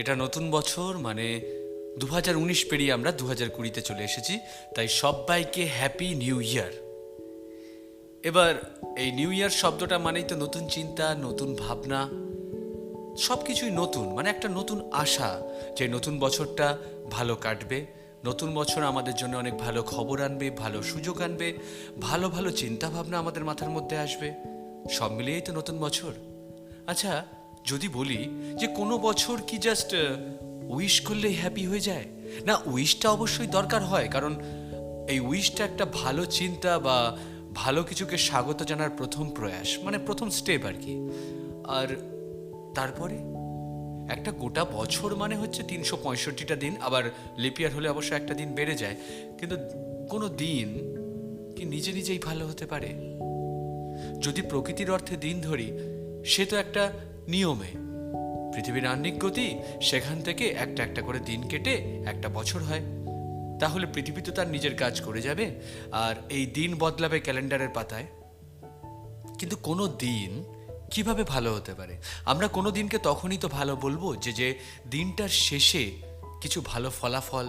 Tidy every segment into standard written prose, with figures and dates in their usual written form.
এটা নতুন বছর, মানে 2019 পেরিয়ে আমরা 2020-তে চলে এসেছি। তাই সবাইকে হ্যাপি নিউ ইয়ার। এবার এই নিউ ইয়ার শব্দটা মানেই তো নতুন চিন্তা, নতুন ভাবনা, সব কিছুই নতুন, মানে একটা নতুন আশা যে নতুন বছরটা ভালো কাটবে, নতুন বছর আমাদের জন্য অনেক ভালো খবর আনবে, ভালো সুযোগ আনবে, ভালো ভালো চিন্তা ভাবনা আমাদের মাথার মধ্যে আসবে। সব মিলিয়েই তো নতুন বছর। আচ্ছা, যদি বলি যে কোনো বছর কি জাস্ট উইশ করলেই হ্যাপি হয়ে যায়? না, উইশটা অবশ্যই দরকার হয়, কারণ এই উইশটা একটা ভালো চিন্তা বা ভালো কিছুকে স্বাগত জানার প্রথম প্রয়াস, মানে প্রথম স্টেপ আর কি। আর তারপরে একটা গোটা বছর মানে হচ্ছে 365টা দিন, আবার লিপিয়ার হলে অবশ্য একটা দিন বেড়ে যায়। কিন্তু কোনো দিন কি নিজে নিজেই ভালো হতে পারে? যদি প্রকৃতির অর্থে দিন ধরি, সে তো একটা নিয়মে, পৃথিবীর আহ্নিক গতি, সেখান থেকে একটা একটা করে দিন কেটে একটা বছর হয়। তাহলে পৃথিবী তো তার নিজের কাজ করে যাবে, আর এই দিন বদলাবে ক্যালেন্ডারের পাতায়। কিন্তু কোনো দিন কিভাবে ভালো হতে পারে? আমরা কোনো দিনকে তখনই তো ভালো বলবো যে যে দিনটার শেষে কিছু ভালো ফলাফল,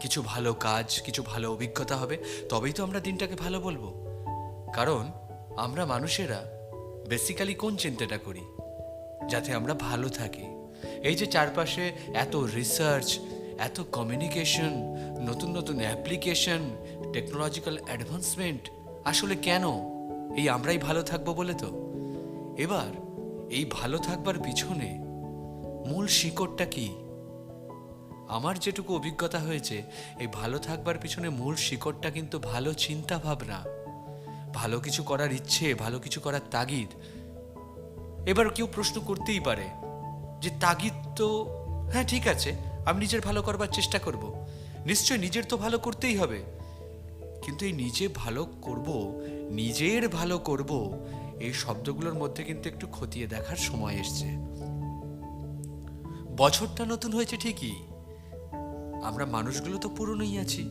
কিছু ভালো কাজ, কিছু ভালো অভিজ্ঞতা হবে, তবেই তো আমরা দিনটাকে ভালো বলবো। কারণ আমরা মানুষেরা বেসিক্যালি কোন চিন্তাটা করি? যাতে আমরা ভালো থাকি। এই যে চারপাশে এত রিসার্চ, এত কমিউনিকেশন, নতুন নতুন অ্যাপ্লিকেশন, টেকনোলজিক্যাল অ্যাডভান্সমেন্ট, আসলে কেন? এই আমরাই ভালো থাকবো বলে তো। এবার এই ভালো থাকবার পিছনে মূল শিকড়টা কি? আমার যেটুকু অভিজ্ঞতা হয়েছে, এই ভালো থাকবার পিছনে মূল শিকড়টা কিন্তু ভালো চিন্তা ভাবনা, ভালো কিছু করার ইচ্ছে, ভালো কিছু করার তাগিদ। এবার কেউ প্রশ্ন করতেই পারে যে তাগিদ তো, হ্যাঁ ঠিক আছে, আমি নিজের ভালো করবার চেষ্টা করব, নিশ্চয় নিজের তো ভালো করতেই হবে। কিন্তু এই নিজে ভালো করব, নিজের ভালো করব, এই শব্দগুলোর মধ্যে কিন্তু একটু খতিয়ে দেখার সময় এসছে। বছরটা নতুন হয়েছে ঠিকই, আমরা মানুষগুলো তো পুরনোই আছি।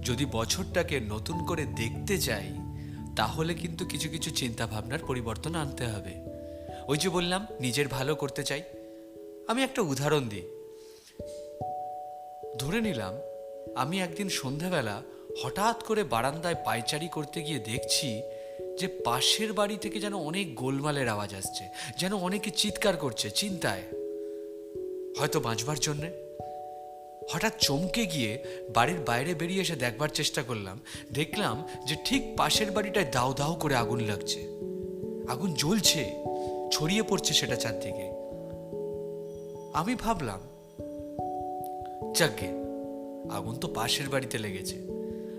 যদি বছরটাকে নতুন করে দেখতে চাই, তাহলে কিন্তু কিছু কিছু চিন্তা ভাবনার পরিবর্তন আনতে হবে। ওই যে বললাম নিজের ভালো করতে চাই, আমি একটা উদাহরণ দিই। ধরে নিলাম আমি একদিন সন্ধ্যাবেলা হঠাৎ করে বারান্দায় পায়চারি করতে গিয়ে দেখছি যে পাশের বাড়ি থেকে যেন অনেক গোলমালের আওয়াজ আসছে, যেন অনেকে চিৎকার করছে চিন্তায়, হয়তো বাঁচবার জন্যে। হঠাৎ চমকে গিয়ে বাড়ির বাইরে বেরিয়ে এসে দেখবার চেষ্টা করলাম, দেখলাম যে ঠিক পাশের বাড়িটায় দাউ দাউ করে আগুন লাগছে, আগুন জ্বলছে, ছড়িয়ে পড়ছে সেটা চারদিকে। আমি ভাবলাম, যাকগে, আগুন তো পাশের বাড়িতে লেগেছে,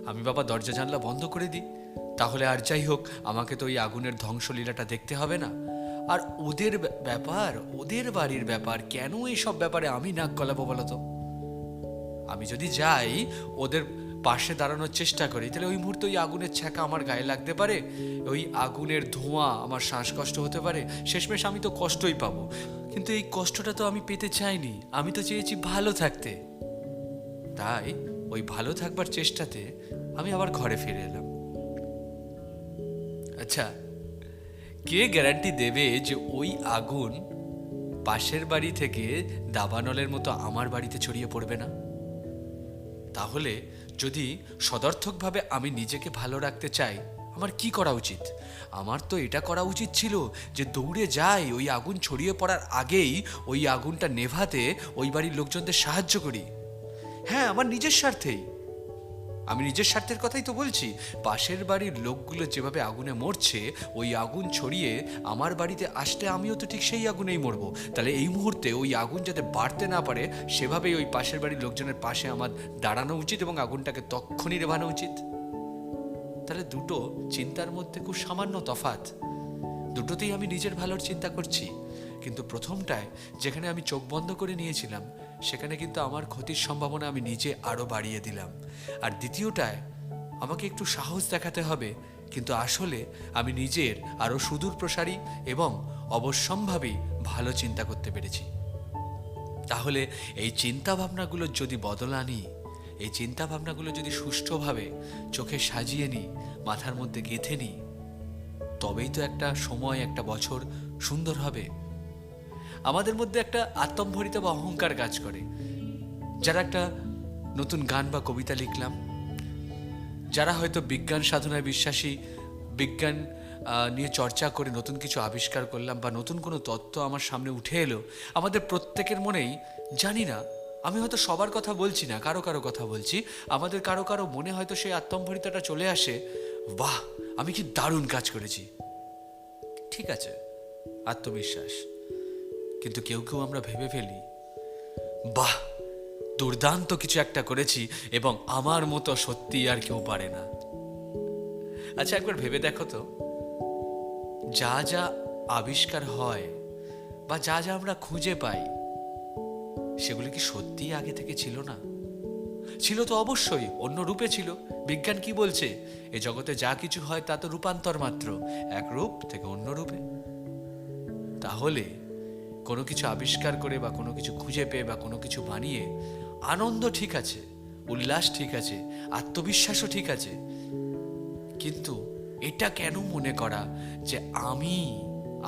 আমি বাবা দরজা জানলা বন্ধ করে দিই, তাহলে আর যাই হোক আমাকে তো ওই আগুনের ধ্বংসলীলাটা দেখতে হবে না। আর ওদের ব্যাপার, ওদের বাড়ির ব্যাপার, কেন এইসব ব্যাপারে আমি নাক গলাবো বলতো? আমি যদি যাই, ওদের পাশে দাঁড়ানোর চেষ্টা করি, তাহলে ওই মুহূর্তে ওই আগুনের ছ্যাঁকা আমার গায়ে লাগতে পারে, ওই আগুনের ধোঁয়া আমার শ্বাসকষ্ট হতে পারে, শেষমেশ আমি তো কষ্টই পাবো। কিন্তু এই কষ্টটা তো আমি পেতে চাইনি, আমি তো চেয়েছি ভালো থাকতে। তাই ওই ভালো থাকবার চেষ্টাতে আমি আবার ঘরে ফিরে এলাম। আচ্ছা, কে গ্যারান্টি দেবে যে ওই আগুন পাশের বাড়ি থেকে দাবানলের মতো আমার বাড়িতে ছড়িয়ে পড়বে না? তাহলে যদি সদর্থকভাবে আমি নিজেকে ভালো রাখতে চাই, আমার কি করা উচিত? আমার তো এটা করা উচিত ছিল যে দৌড়ে যাই, ওই আগুন ছড়িয়ে পড়ার আগেই ওই আগুনটা নেভাতে ওই বাড়ির লোকজনদের সাহায্য করি। হ্যাঁ, আমার নিজের স্বার্থেই, আমি নিজের স্বার্থের কথাই তো বলছি। পাশের বাড়ির লোকগুলো যেভাবে আগুনে মরছে, ওই আগুন ছড়িয়ে আমার বাড়িতে আসতে আমিও তো ঠিক সেই আগুনেই মরবো। তাহলে এই মুহূর্তে ওই আগুন যাতে বাড়তে না পারে, সেভাবেই ওই পাশের বাড়ির লোকজনের পাশে আমার দাঁড়ানো উচিত এবং আগুনটাকে তক্ষুনি নেভানো উচিত। তাহলে দুটো চিন্তার মধ্যে খুব সামান্য তফাৎ, দুটোতেই আমি নিজের ভালোর চিন্তা করছি। কিন্তু প্রথমটায় যেখানে আমি চোখ বন্ধ করে নিয়েছিলাম, সেখানে কিন্তু আমার ক্ষতির সম্ভাবনা আমি নিজে আরও বাড়িয়ে দিলাম। আর দ্বিতীয়টায় আমাকে একটু সাহস দেখাতে হবে, কিন্তু আসলে আমি নিজের আরও সুদূর প্রসারী এবং অবশ্যম্ভাবী ভালো চিন্তা করতে পেরেছি। তাহলে এই চিন্তা ভাবনাগুলো যদি বদল আনি, এই চিন্তা ভাবনাগুলো যদি সুষ্ঠুভাবে চোখে সাজিয়ে নিই, মাথার মধ্যে গেঁথে নিই, তবেই তো একটা সময়, একটা বছর সুন্দর হবে। আমাদের মধ্যে একটা আত্মম্ভরিত বা অহংকার কাজ করে। যারা একটা নতুন গান বা কবিতা লিখলাম, যারা হয়তো বিজ্ঞান সাধনায় বিশ্বাসী, বিজ্ঞান নিয়ে চর্চা করে নতুন কিছু আবিষ্কার করলাম, বা নতুন কোনো তত্ত্ব আমার সামনে উঠে এলো, আমাদের প্রত্যেকের মনেই, জানি না, আমি হয়তো সবার কথা বলছি না, কারো কারো কথা বলছি, আমাদের কারো কারো মনে হয়তো সেই আত্মম্ভরিতাটা চলে আসে, বাহ আমি কি দারুণ কাজ করেছি। ঠিক আছে, আত্মবিশ্বাস। কিন্তু কেউ কেউ আমরা ভেবে ফেলি, বাহ দুর্দান্ত কিছু একটা করেছি এবং আমার মতো সত্যি আর কেউ পারে না। আচ্ছা একবার ভেবে দেখো তো, যা যা আবিষ্কার হয় বা যা যা আমরা খুঁজে পাই, সেগুলো কি সত্যি আগে থেকে ছিল না? ছিল তো অবশ্যই, অন্য রূপে ছিল। বিজ্ঞান কি বলছে? এ জগতে যা কিছু হয় তা তো রূপান্তর মাত্র, এক রূপ থেকে অন্য রূপে। তাহলে কোনো কিছু আবিষ্কার করে বা কোনো কিছু খুঁজে পেয়ে বা কোনো কিছু বানিয়ে আনন্দ ঠিক আছে, উল্লাস ঠিক আছে, আত্মবিশ্বাসও ঠিক আছে, কিন্তু এটা কেন মনে করা যে আমি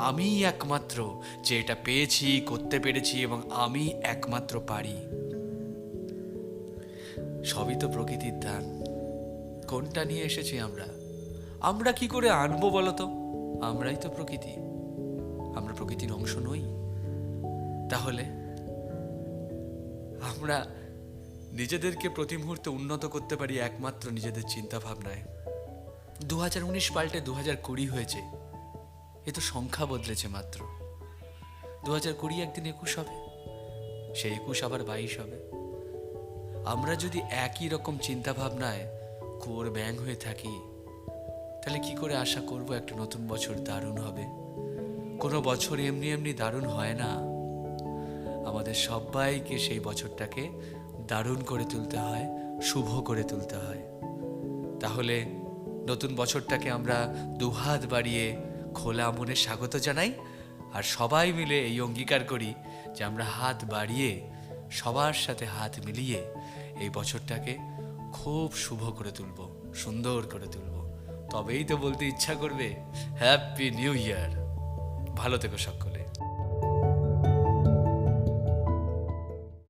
আমি একমাত্র যে এটা পেয়েছি, করতে পেরেছি এবং আমি একমাত্র পারি? সবই তো প্রকৃতির দান। কোনটা নিয়ে এসেছি আমরা? আমরা কি করে আনবো বলতো? আমরাই তো প্রকৃতি। আমরা প্রকৃতির অংশ নই? তাহলে আমরা নিজেদেরকে প্রতি মুহূর্তে উন্নত করতে পারি একমাত্র নিজেদের চিন্তা ভাবনায়। 2019 পাল্টে 2020 হয়েছে, এ তো সংখ্যা বদলেছে মাত্র। 2020 একদিন 21 হবে, সেই 21 আবার 22 হবে। আমরা যদি একই রকম চিন্তা ভাবনায় কোর ব্যাং হয়ে থাকি, তাহলে কি করে আশা করব একটা নতুন বছর দারুণ হবে? কোনো বছর এমনি এমনি দারুণ হয় না। আমাদের সবাইকে সেই বছরটাকে দারুণ করে তুলতে হয়, শুভ করে তুলতে হয়। তাহলে নতুন বছরটাকে আমরা দুহাত বাড়িয়ে খোলা মনে স্বাগত জানাই, আর সবাই মিলে এই অঙ্গীকার করি যে আমরা হাত বাড়িয়ে সবার সাথে হাত মিলিয়ে এই বছরটাকে খুব শুভ করে তুলব, সুন্দর করে তুলব। তবেই তো বলতে ইচ্ছা করবে হ্যাপি নিউ ইয়ার। ভালো থেকো সকলে।